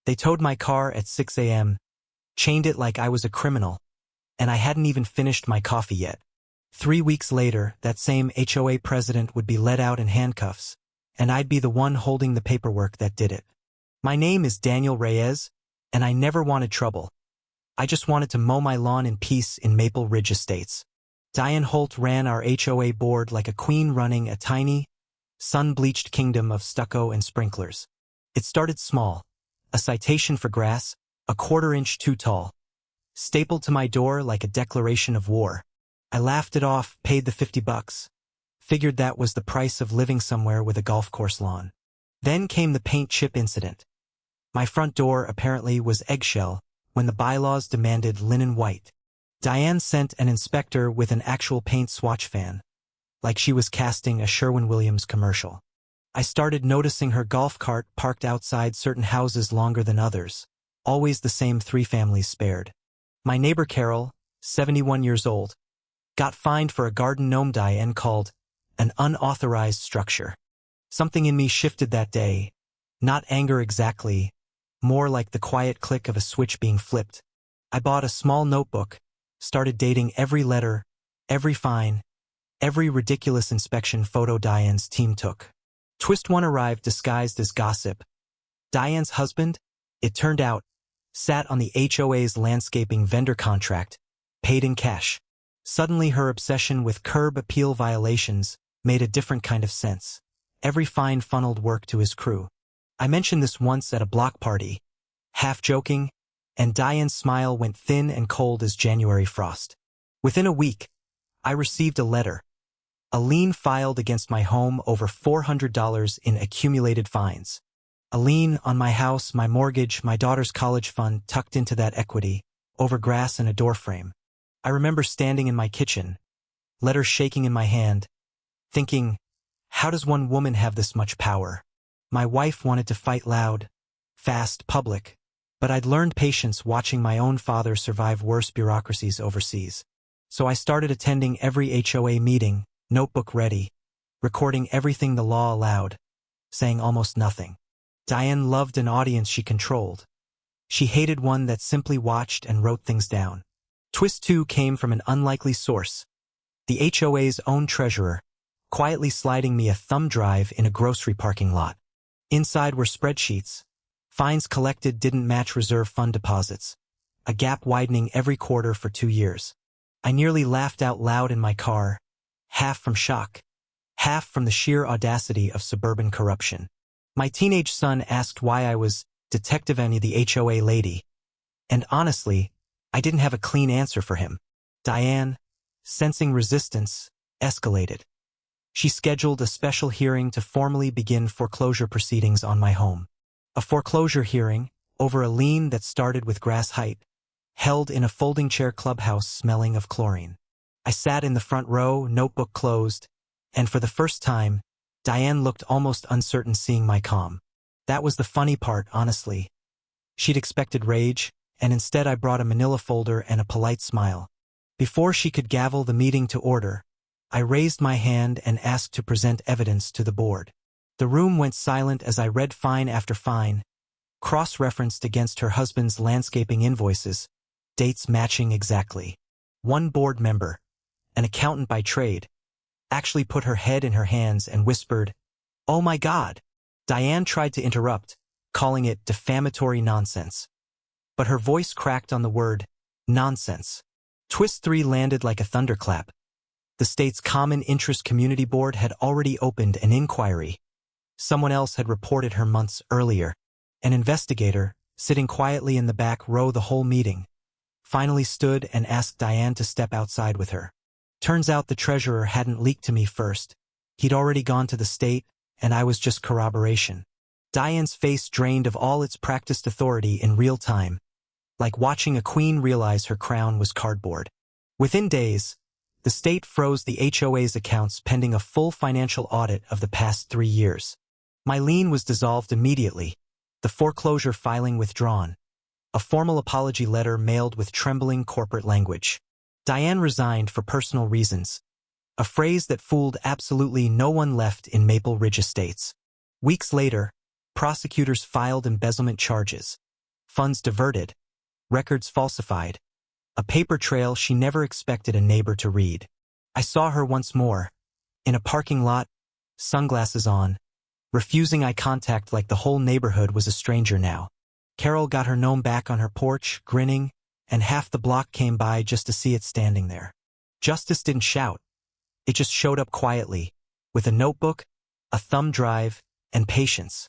They towed my car at 6 a.m., chained it like I was a criminal, and I hadn't even finished my coffee yet. 3 weeks later, that same HOA president would be let out in handcuffs, and I'd be the one holding the paperwork that did it. My name is Daniel Reyes, and I never wanted trouble. I just wanted to mow my lawn in peace in Maple Ridge Estates. Diane Holt ran our HOA board like a queen running a tiny, sun-bleached kingdom of stucco and sprinklers. It started small, a citation for grass, a quarter-inch too tall, stapled to my door like a declaration of war. I laughed it off, paid the $50, figured that was the price of living somewhere with a golf course lawn. Then came the paint chip incident. My front door apparently was eggshell when the bylaws demanded linen white. Diane sent an inspector with an actual paint swatch fan, like she was casting a Sherwin-Williams commercial. I started noticing her golf cart parked outside certain houses longer than others, always the same 3 families spared. My neighbor Carol, 71 years old, got fined for a garden gnome Diane called an unauthorized structure. Something in me shifted that day, not anger exactly, more like the quiet click of a switch being flipped. I bought a small notebook, started dating every letter, every fine, every ridiculous inspection photo Diane's team took. Twist 1 arrived disguised as gossip. Diane's husband, it turned out, sat on the HOA's landscaping vendor contract, paid in cash. Suddenly her obsession with curb appeal violations made a different kind of sense. Every fine funneled work to his crew. I mentioned this once at a block party, half joking, and Diane's smile went thin and cold as January frost. Within a week, I received a letter. A lien filed against my home over $400 in accumulated fines. A lien on my house, my mortgage, my daughter's college fund tucked into that equity, over grass and a doorframe. I remember standing in my kitchen, letter shaking in my hand, thinking, how does one woman have this much power? My wife wanted to fight loud, fast, public, but I'd learned patience watching my own father survive worse bureaucracies overseas. So I started attending every HOA meeting, notebook ready, recording everything the law allowed, saying almost nothing. Diane loved an audience she controlled. She hated one that simply watched and wrote things down. Twist 2 came from an unlikely source, the HOA's own treasurer, quietly sliding me a thumb drive in a grocery parking lot. Inside were spreadsheets. Fines collected didn't match reserve fund deposits, a gap widening every quarter for 2 years. I nearly laughed out loud in my car, half from shock, half from the sheer audacity of suburban corruption. My teenage son asked why I was Detective Annie the HOA lady, and honestly, I didn't have a clean answer for him. Diane, sensing resistance, escalated. She scheduled a special hearing to formally begin foreclosure proceedings on my home. A foreclosure hearing, over a lien that started with grass height, held in a folding chair clubhouse smelling of chlorine. I sat in the front row, notebook closed, and for the first time, Diane looked almost uncertain seeing my calm. That was the funny part, honestly. She'd expected rage, and instead I brought a manila folder and a polite smile. Before she could gavel the meeting to order, I raised my hand and asked to present evidence to the board. The room went silent as I read fine after fine, cross-referenced against her husband's landscaping invoices, dates matching exactly. One board member, an accountant by trade, actually put her head in her hands and whispered, "Oh my God!" Diane tried to interrupt, calling it defamatory nonsense. But her voice cracked on the word, nonsense. Twist 3 landed like a thunderclap. The state's Common Interest Community Board had already opened an inquiry. Someone else had reported her months earlier. An investigator, sitting quietly in the back row the whole meeting, finally stood and asked Diane to step outside with her. Turns out the treasurer hadn't leaked to me first. He'd already gone to the state, and I was just corroboration. Diane's face drained of all its practiced authority in real time, like watching a queen realize her crown was cardboard. Within days, the state froze the HOA's accounts pending a full financial audit of the past 3 years. My lien was dissolved immediately, the foreclosure filing withdrawn, a formal apology letter mailed with trembling corporate language. Diane resigned for personal reasons, a phrase that fooled absolutely no one left in Maple Ridge Estates. Weeks later, prosecutors filed embezzlement charges. funds diverted, records falsified, a paper trail she never expected a neighbor to read. I saw her once more, in a parking lot, sunglasses on, refusing eye contact like the whole neighborhood was a stranger now. Carol got her gnome back on her porch, grinning, and half the block came by just to see it standing there. Justice didn't shout. It just showed up quietly, with a notebook, a thumb drive, and patience.